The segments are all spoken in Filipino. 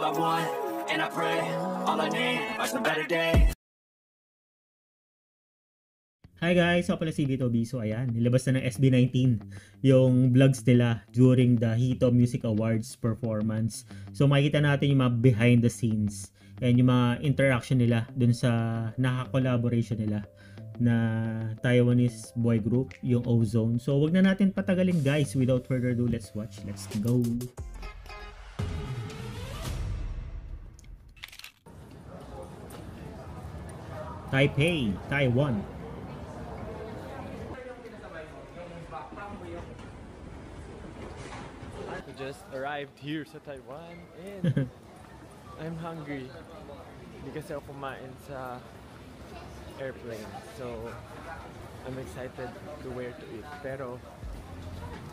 I want, and I pray. All I need are some better days. Hi guys, ako pala si Vito B. So ayan, nilabas na ng SB19 yung vlogs nila during the Hito Music Awards performance. So makikita natin yung mga behind the scenes and yung mga interaction nila dun sa naka-collaboration nila na Taiwanese boy group, yung Ozone. So wag na natin patagalin guys, without further ado, let's watch, let's go! Taipei, Taiwan. Just arrived here sa Taiwan and I'm hungry. Hindi kasi ako kumain sa airplane. So, I'm excited to where to eat. Pero,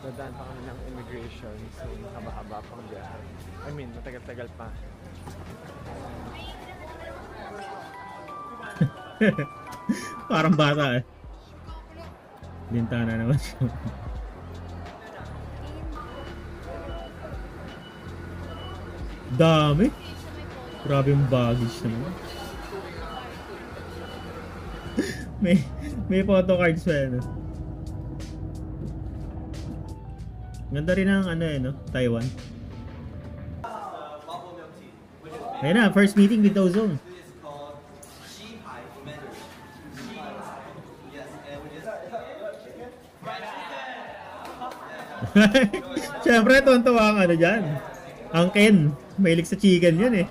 nadaan pa kami ng immigration. So, mahaba-haba pang biyahe. I mean, matagal-tagal pa. Parang bata eh. Bintana naman siya. Dami. Grabe yung baggage naman. may photo cards pa eh, no? Ganda rin ang ano eh, no? Taiwan. Ayun na, first meeting with Ozone. Siyempre, tuwan-tuwa ang ano dyan. Ang Ken, mahilig sa chicken yun eh.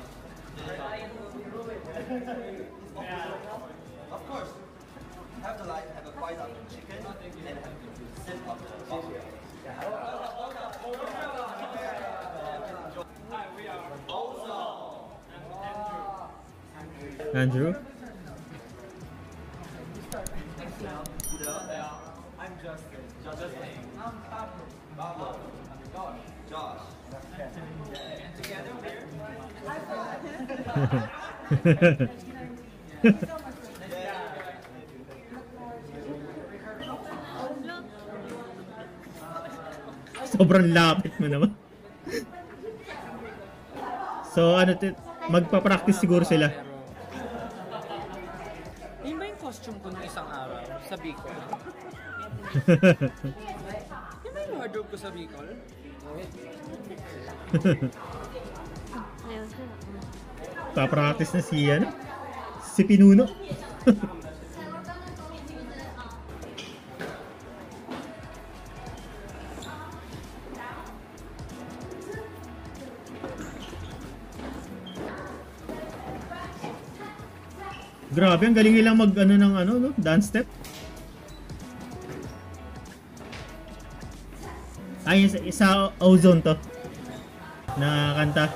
Andrew? I'm Justin. I'm Pablo. Josh. And together we're Sobrang lapit mo naman. So ano, magpa-practice siguro sila. Yun ba yung costume ko nung isang araw sa Bicol? Yun ba yung wardrobe ko sa Bicol? Pa-practice na si ano? Si Pinuno. Grabe, ang galing nilang mag ano ng ano, no? Dance step. Ay, isa Ozone to. Na kanta.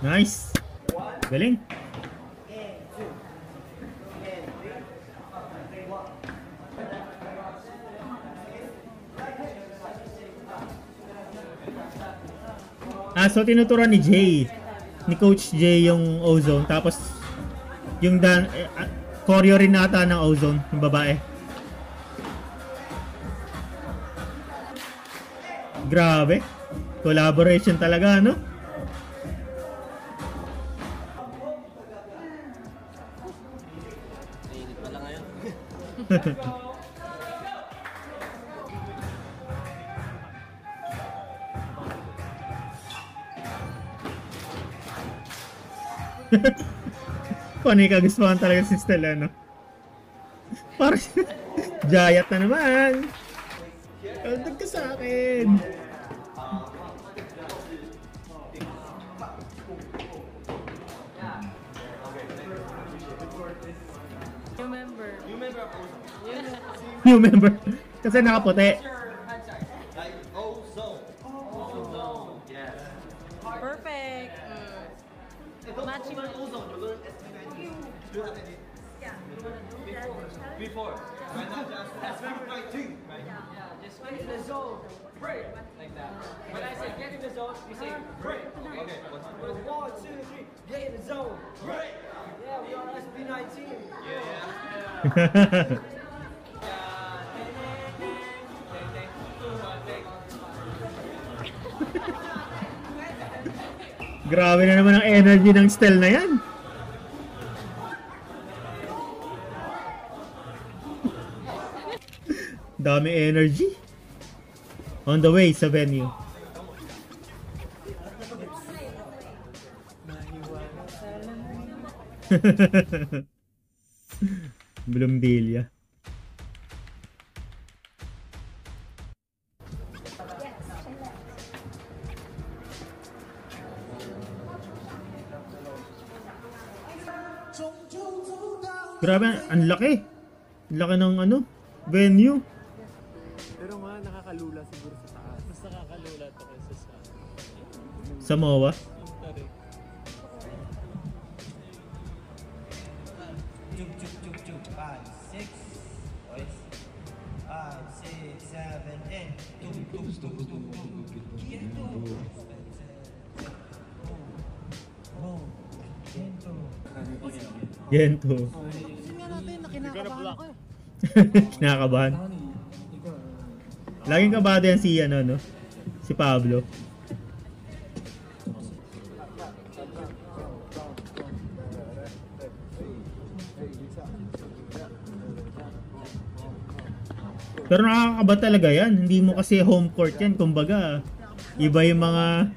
Nice. Galing. So tinuturuan ni Jay, ni Coach Jay yung Ozone, tapos yung choreo rin nata ng Ozone, yung babae. Grabe, collaboration talaga, no? Nainit pala ngayon. Panay kagustuhan talaga si Stella, no? Parang Jayat na naman. Kaldag ka sa akin. New member. Kasi nakaputi. Perfect. Matching. Before. Right now, just right two. Right? Yeah, just get in the zone. Break. Like that. When I say get in the zone, you say break. Okay. 1, 2, 3. Get in the zone. Break. Yeah, we are SB19. Yeah. Grabe na naman ang energy ng Stel na yan. Dami energy. On the way sa venue. Bloomdelia. Grabe, ang laki. Ang laki ng ano, venue. Pero nga, nakakalula siguro sa taas. Mas nakakalula to kaysa sa... Sa MOA. Chuk, chuk, chuk, chuk. 5, 6. Boys. 5, 6, 7, 8. Tuk, tuk, tuk, tuk, tuk. Kiento. Boom. Kiento. Gento. Kinakabahan. Laging kabado yan si ano, no? Si Pablo. Pero nakakaba talaga yan. Hindi mo kasi home court yan. Kumbaga, iba yung mga...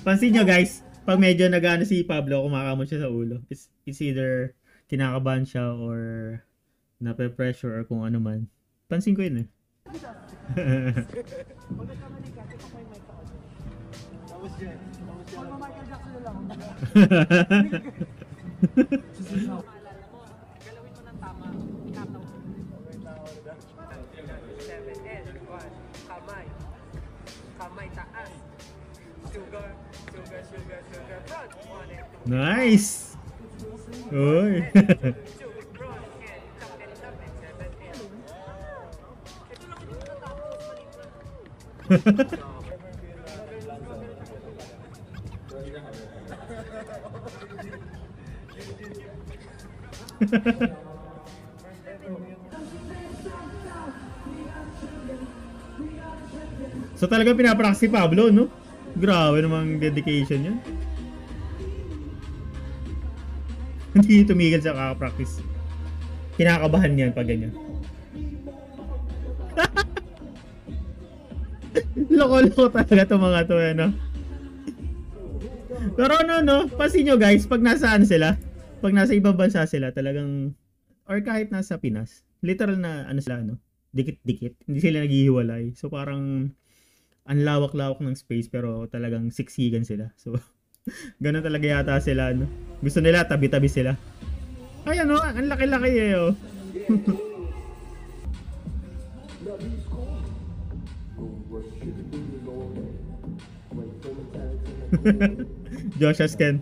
Pansin nyo guys, pag medyo nag-ano si Pablo, kumakamot siya sa ulo. It's either kinakabahan siya or nape-pressure or kung ano man. Pansin ko yun eh. Galawin mo ng tama. Ikataw. 7 and 1. Kamay. Kamay taas. Sugar. Sugar, sugar, sugar. Front. 1 and 2. Nice! Uy! Sugar, front. And tap and 7 and. Ito lang ito natapos. Mali na. So talagang pinapractice si Pablo, no? Grabe namang dedication niya. Hindi tumigil sa kakapractice. Kinakabahan niyan pag ganyan. Loko-loko talaga itong mga to, ano? Pero ano, no? Pansin nyo guys, pag nasaan sila, pag nasa ibang bansa sila, talagang, or kahit nasa Pinas, literal na, ano sila, no? Dikit-dikit. Hindi sila naghihiwalay. So parang, ang lawak-lawak ng space, pero talagang siksigan sila. So, ganun talaga yata sila, no? Gusto nila, tabi-tabi sila. Ay, ano? Ang laki-laki eh, oh. Joshua Sken.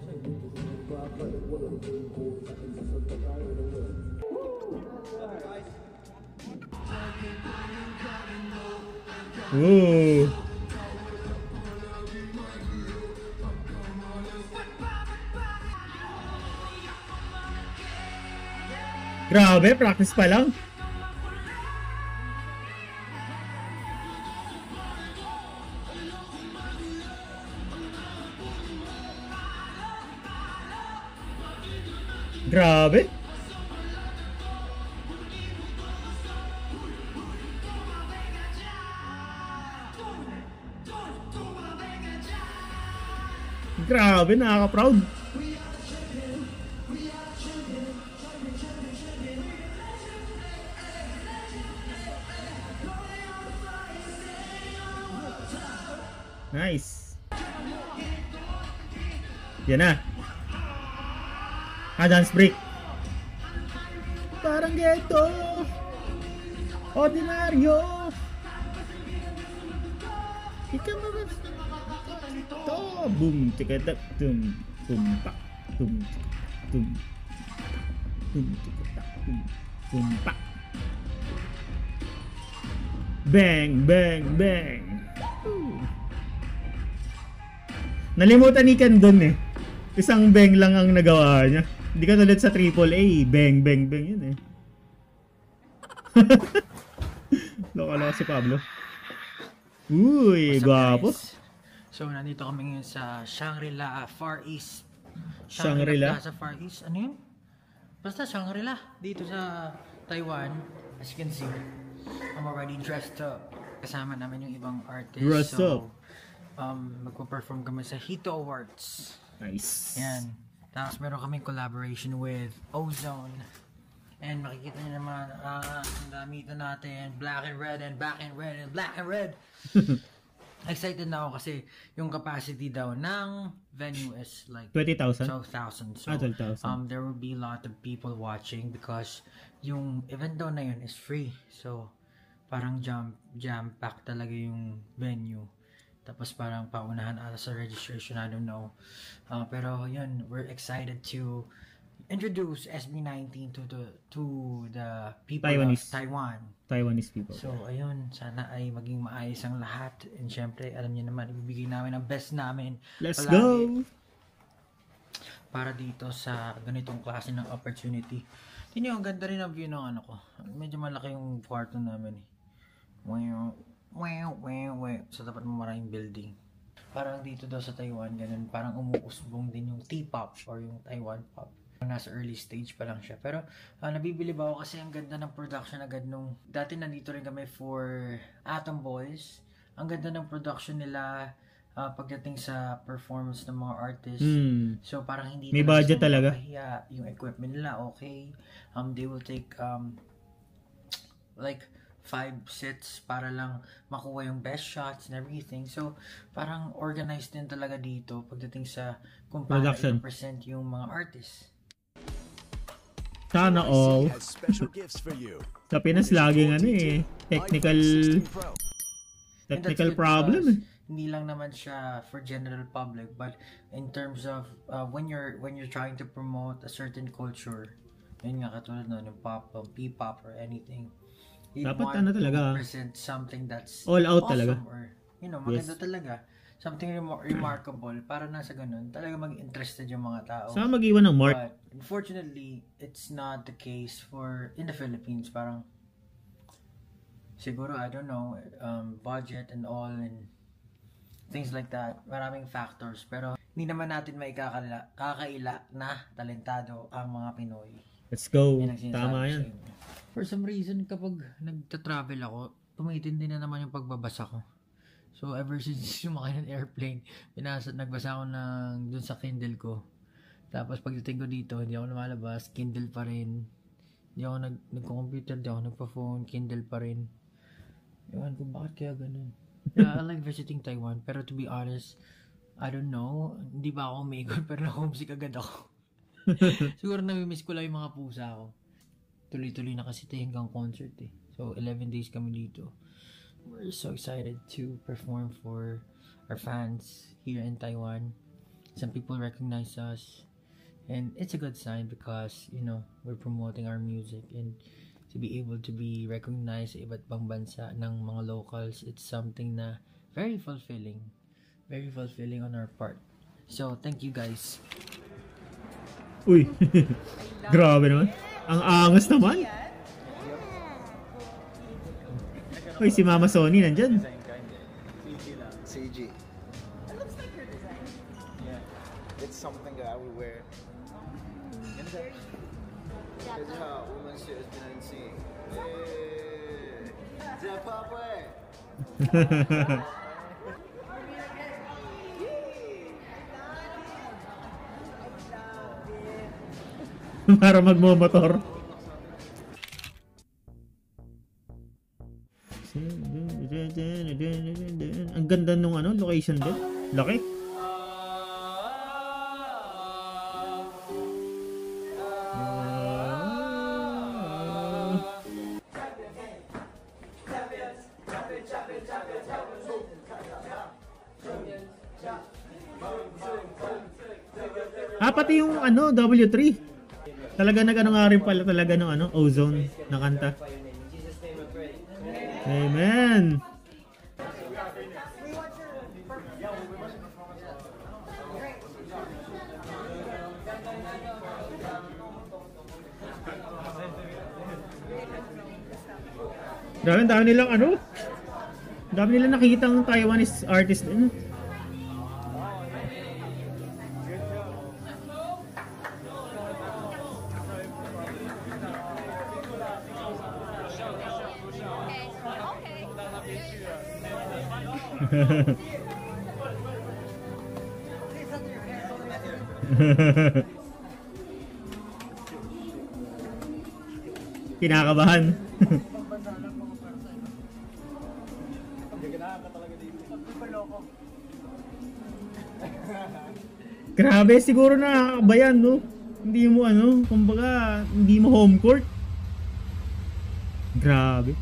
Ooh. Grabe, practice pa lang. Grabe. Grabe, nakaka-proud. Nice. Yan na. Dance break. Parang ghetto. Ordinaryo. Ikaw mga to. Boom. Tikatak. Tum. Tumpak. Tum. Tum. Tum. Tikatak. Tum. Tumpak. Bang. Bang. Bang. Nalimutan ni Ken dun eh. Isang bang lang ang nagawa niya. Hindi ka tulad sa AAA, bang, bang, bang yun eh. Loka-loka si Pablo. Uy, gwapo. So, nandito kami ngayon sa Shangri-La Far East. Shangri-La? Plaza Far East. Ano yun? Basta Shangri-La. Dito sa Taiwan. As you can see, I'm already dressed up. Kasama namin yung ibang artists. Dressed up. Magpo-perform kami sa Hito Awards. Nice. Yan. Tapos meron kaming collaboration with Ozone. And makikita nyo naman, ang damitan natin, black and red and black and red and black and red. Excited na ako kasi yung capacity daw ng venue is like 20,000? 12,000. So, 12,000. there will be a lot of people watching because yung event daw na yun is free. So, parang jam-packed talaga yung venue. Tapos parang paunahan ata sa registration, I don't know. Pero yun, we're excited to introduce SB19 to the people Taiwanese. of Taiwan. Taiwanese people. So, ayun, sana ay maging maayos ang lahat. And syempre, alam niyo naman, ibibigay namin ang best namin. Let's palagi go! Para dito sa ganitong klase ng opportunity. Tingnan niyo, ang ganda rin ang view ng ano ko. Medyo malaki yung kwarto namin eh. Wow. So, dapat mo maraming building. Parang dito daw sa Taiwan, ganun, parang umuusbong din yung T-pop or yung Taiwan pop. Nasa early stage pa lang siya. Pero nabibili ba ako kasi ang ganda ng production agad nung... Dati nandito rin kami for Atom Boys. Ang ganda ng production nila pagdating sa performance ng mga artists. So parang hindi may budget talaga. Yung equipment nila okay. They will take like 5 sets para lang makuha yung best shots and everything. So, parang organized din talaga dito pagdating sa kung paano i-present yung mga artists. Sana all. Sa Pinas laging ano eh, technical problem eh. Hindi lang naman siya for general public, but in terms of when you're trying to promote a certain culture, yun nga katulad nun, yung pop, P-pop or anything. Dapat ano talaga, present something that's all out awesome talaga. Or, maganda talaga. Something remarkable para nasa ganun. Talaga mag-interested yung mga tao. Saan mag-iwan ng mark? But unfortunately, it's not the case in the Philippines. Parang siguro, I don't know, budget and all and things like that. Maraming factors. Pero hindi naman natin kakaila na talentado ang mga Pinoy. Let's go. Tama yan. For some reason, kapag nagta-travel ako, tumitindi na naman yung pagbabasa ko. So, ever since sumakay ng airplane, nagbasa ako dun sa Kindle ko. Tapos, pagdating ko dito, hindi ako lumalabas, Kindle pa rin. Hindi ako nagko-computer, hindi ako nagpa-phone, Kindle pa rin. Ewan ko, bakit kaya ganun? Yeah, I like visiting Taiwan, pero to be honest, I don't know, hindi ba ako umiikot, pero na-homesick agad ako. Siguro nami-miss ko lang yung mga pusa ko. Tuloy-tuloy na kasi tayo hanggang concert eh. So, 11 days kami dito. We're so excited to perform for our fans here in Taiwan. Some people recognize us. And it's a good sign because, we're promoting our music. And to be able to be recognized sa iba't ibang bansa ng mga locals, it's something na very fulfilling. Very fulfilling on our part. So, thank you guys. Uy, grabe naman. Ang angas naman. Uy, si Mama Sony nandyan. CG. It looks like your design. Yeah. It's something that I would wear. It's how women's shit has been seen. Hey, Zimbabwe. Para magmomotor. Ang ganda nung location din. Laki. Pati yung W3. Talaga nga rin pala talaga ng Ozone na kanta. Amen. Grabe, ang dami nilang ano? Ang dami nilang nakikitang Taiwanese artist din. Kinakabahan. Grabe, siguro na bayan, no? Hindi mo ano, kumbaga, hindi mo home court. Grabe.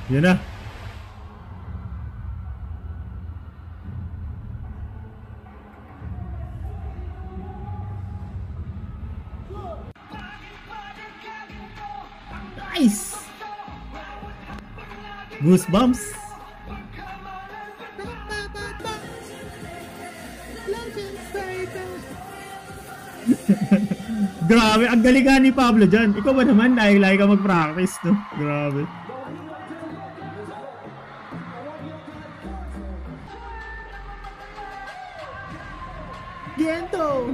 Yan na. Nice! Goosebumps! Grabe, ang galingan ni Pablo dyan. Ikaw ba naman, lahi-lahi ka mag-practice, no? Grabe. Giento!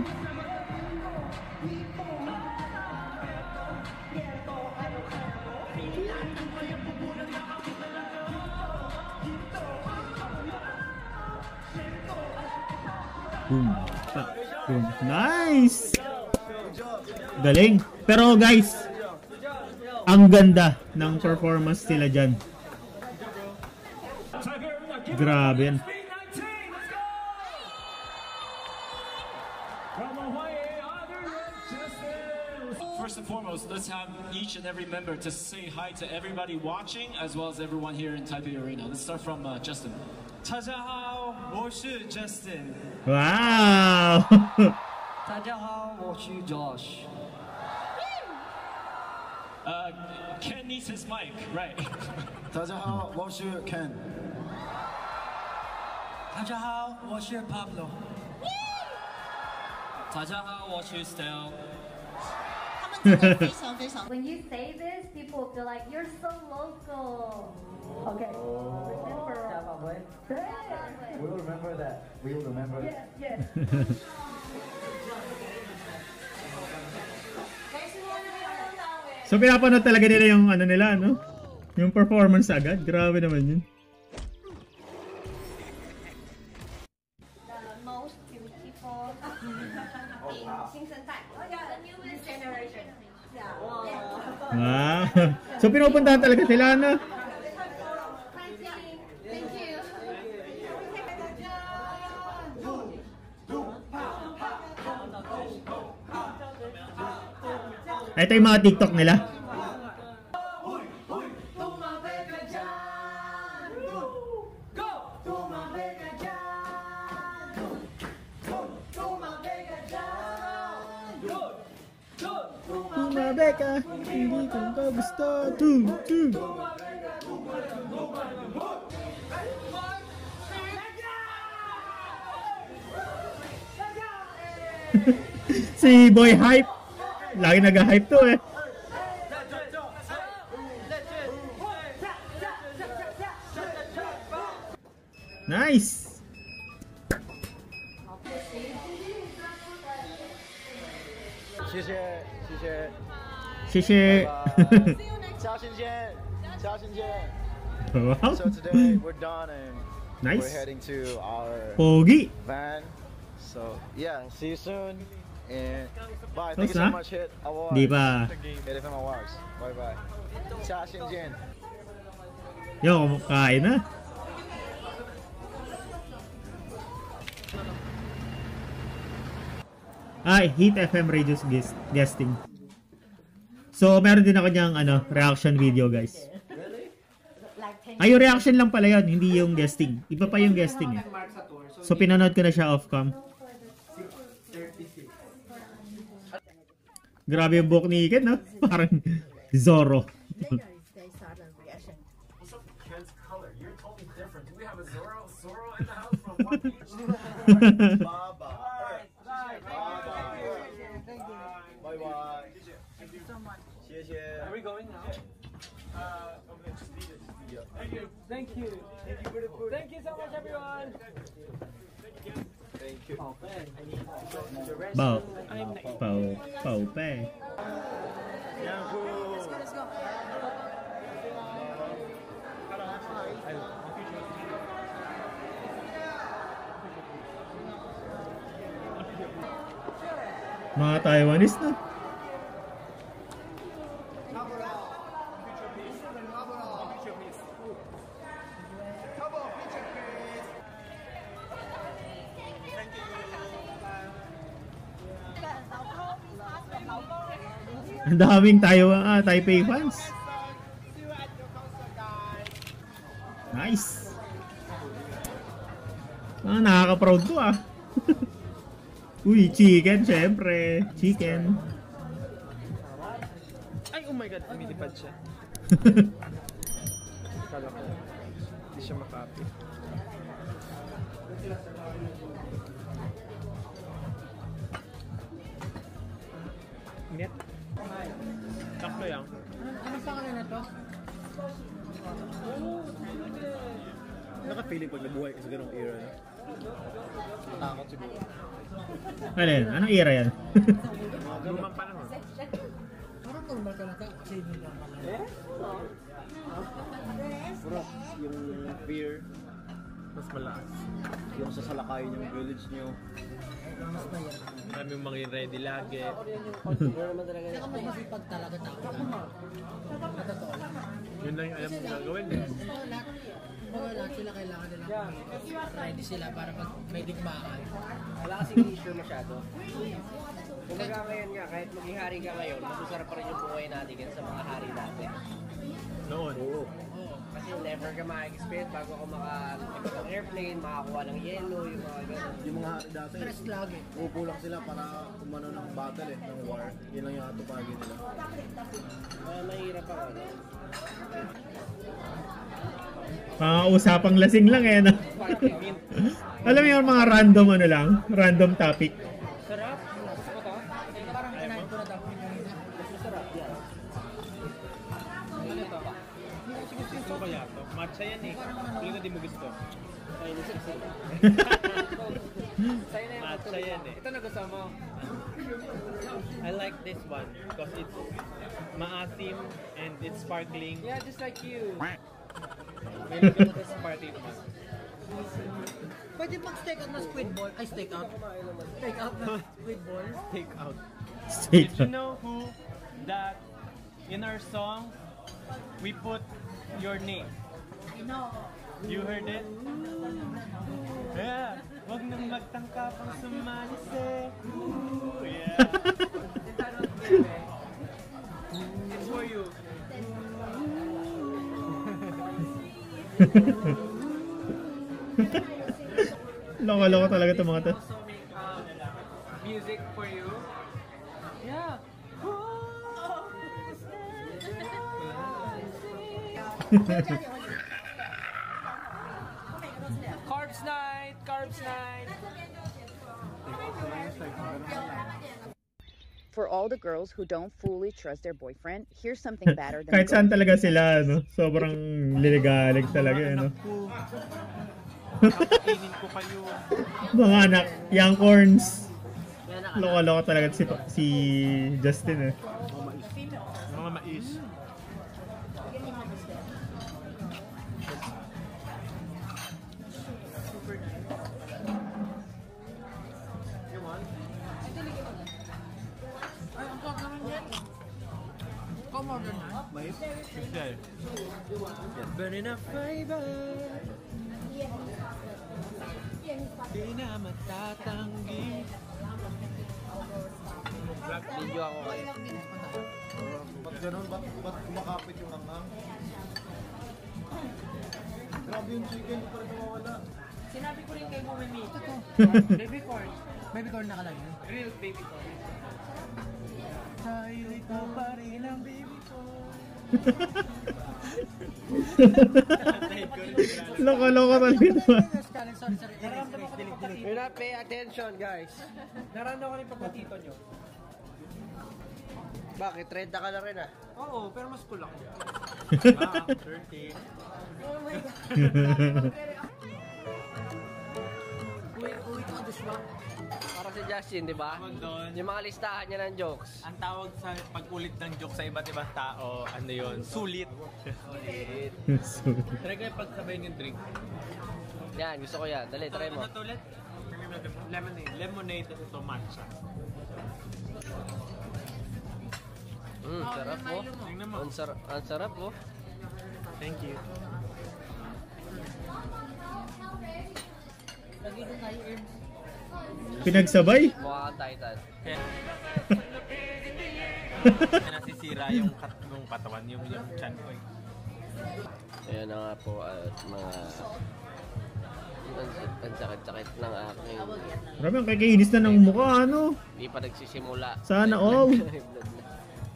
Boom. Boom. Nice! Galing. Pero guys, ang ganda ng performance nila dyan. Grabe yan. First and foremost, let's have each and every member to say hi to everybody watching as well as everyone here in Taipei Arena. Let's start from Justin. 大家好，我是 Justin。 Wow! 大家好，我是 Josh。 Ken needs his mic, right? 大家好，我是 Ken。大家好，我是 Pablo。大家好，我是 Stell。 When you say this, people feel like you're so local. Okay. We will remember that. We will remember that. Yes. So pinapanood talaga nila yung ano nila, no? Yung performance agad. Grabe naman yun. The most beautiful in 新生代 the newest generation. Yeah. Wow. So pinupuntahan talaga sila, no? Thank you. Ito yung mga TikTok nila. Tumabeka, hindi ko ka gusto. Si Boy Hype. Lagi nag-hype to eh. Nice! 谢谢，谢谢，谢谢。嘉兴见，嘉兴见。 Wow. So today we're done and Nice. we're heading to our Pogi. van. So yeah, see you soon and bye. Close Thank you so na? much, Hit Awards. Di ba? Hit FM Awards. Bye bye. 嘉兴见。 Yo, kain na. Ay, Hit FM Radio's guesting. So, meron din ako niyang reaction video, guys. Ay, yung reaction lang pala yun, hindi yung guesting. Iba pa yung guesting eh. So, pinanood ko na siya off-cam. Grabe yung buhok ni Ken, no? Parang Zorro. Color. You're totally different. Do we have a Zorro in the house from One Piece? Baba. Thank you. Thank you for the food. Thank you so much, everyone. Thank you. Okay. I need the rest. Bao. I'm not. Pau pe. Let's go. Mga Taiwanese na. Ang daming Taipei fans. Nice. Nakaka-proud to ah. Uy, chicken syempre. Chicken. Ay, oh my God, lumilipad siya. Kala ko, hindi siya makapi. Net? Taklo yan. Anong pangalan na to? Naka-feeling pag nabuhay ka sa ganong era na. Takot siguro. Alin? Anong era yan? Lumang panahon. Parang normal ka lang ka. Kasi hindi lang pala. Bro, yung fear, Mas malakas. yung sasalakayin yung village nyo. Mas mahirap. Kami yung mga ready lagi. Saka mas masipag talaga tao. Sa totoo lang. Yun lang yung alam mong gagawin eh. Lahat sila kailangan nilang ready sila para pag may digmaan. Wala kasing issue masyado. Kumbaga ngayon nga, kahit maging hari ka ngayon, masasarap pa rin yung buhay natin yan sa mga hari natin. Noon. Oo. Kasi never ka ma-experience bago ako makakita ng airplane, makakuha ng yelo, yung mga gano'n. Yung mga hari dati, Stress lagi. upo lang sila para umano ng battle ng war. Yun lang yung atupagin nila. Kaya mahirap ako, no? Mga usapang lasing lang eh. No? Alam mo yung mga random random topic. Sarap. Gusto ko to. Parang kinain ko na dapat yung kanina. Masarap yan. Ano to? Gusto ko kaya to? Matcha yan eh. Hindi ko di mo gusto. Chinese kasi. Sa'yo na yung Matcha yan eh. Ito na gusto mo. I like this one because it's maasim and it's sparkling. Yeah, just like you. May lagyan ko sa party naman. Pwede mag-steak out na squid ball. Ay, steak out. Steak out na squid ball. Take out. Steak. Did you know who that in our song we put your name? No. You heard it? Yeah. Wag nang magtangka pang sumali sa. Yeah. It's for you. Loko-loko talaga itong mga to. Also make music for you. Yeah. Carbs night, carbs night. For all the girls who don't fully trust their boyfriend, here's something better than Kahit saan talaga sila, no? Sobrang liligalig talaga, no? Kainin ko kayo. Mga anak, young corns. Loko-loko talaga si Justin, eh. Mga mais. Come on, ganun. Okay. Burning up fiber. Di na matatanggi. Video ako kayo. Ba't ganun? Ba't kumakapit yung hanghang? Grabe yung chicken, parang nawawala. Sinabi ko rin kay Mummy. Baby corn. Baby corn nakalagay. Real baby corn. Tayo ikaw pa rin ang baby ko. Loko-loko talaga naman. You're not pay attention, guys. Naranda ko rin pagkatito nyo. Bakit? 30 ka na rin ah. Oo, pero mas cool ako. 30. Para si Justin, di ba? Yung mga listahan niya ng jokes. Ang tawag sa pag-ulit ng joke sa iba't ibang tao, ano yun? Sulit. Sulit. Try kayo pagsabayin yung drink. Yan, gusto ko yan. Dali, try mo. Ano to ulit? Lemonade. Lemonade at ito matcha. Sarap po. Ang sarap po. Thank you. Pinagsabay? Mukha kang Titan. Kaya nasisira yung katawan, yung chan ko eh. Ayan na nga po at mga... Ang sakit-sakit ng aking... Marami ang kakainis na ng mukha, ano? Hindi pa nagsisimula. Sana all.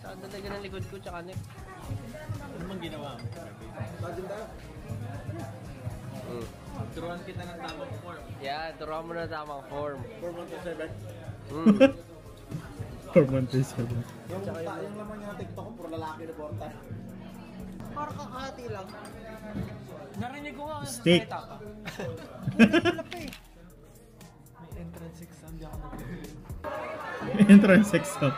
Saan talaga ng likod ko tsaka neck? Ano bang ginawa mo? Turuan kita ng tamang form. Yeah, turuan mo na tamang form. 4 months. Yung laman niya ng TikTok ko, puro lalaki na porta. Parang kakahati lang. Narinig ko nga sa Steak. salita ka. May entrance exam, di ako Entrance exam.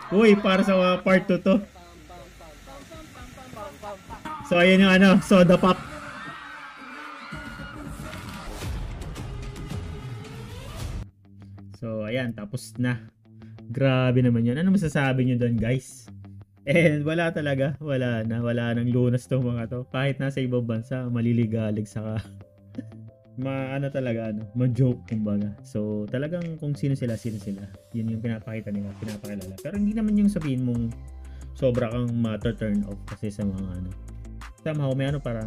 Uy, para sa part 2 to. So, ayan yung ano, soda pop. So, ayan, tapos na. Grabe naman yun. Ano masasabi nyo doon, guys? And wala talaga. Wala nang lunas tong mga to. Kahit nasa ibang bansa, maliligalig saka ma-joke kumbaga. So, talagang kung sino sila. Yun yung pinapakita nila, pinapakilala. Pero hindi naman yung sabihin mong sobra kang ma-turn off kasi sa mga ano. Somehow, may ano pa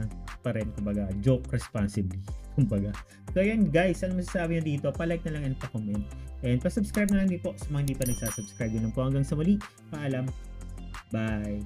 rin, kumbaga, joke responsibly. Kumbaga. So, ayan guys, ano masasabi nyo dito? Pa-like na lang and pa-comment. And pa-subscribe na lang din po sa mga hindi pa nagsasubscribe. Yun lang po hanggang sa muli. Paalam. Bye.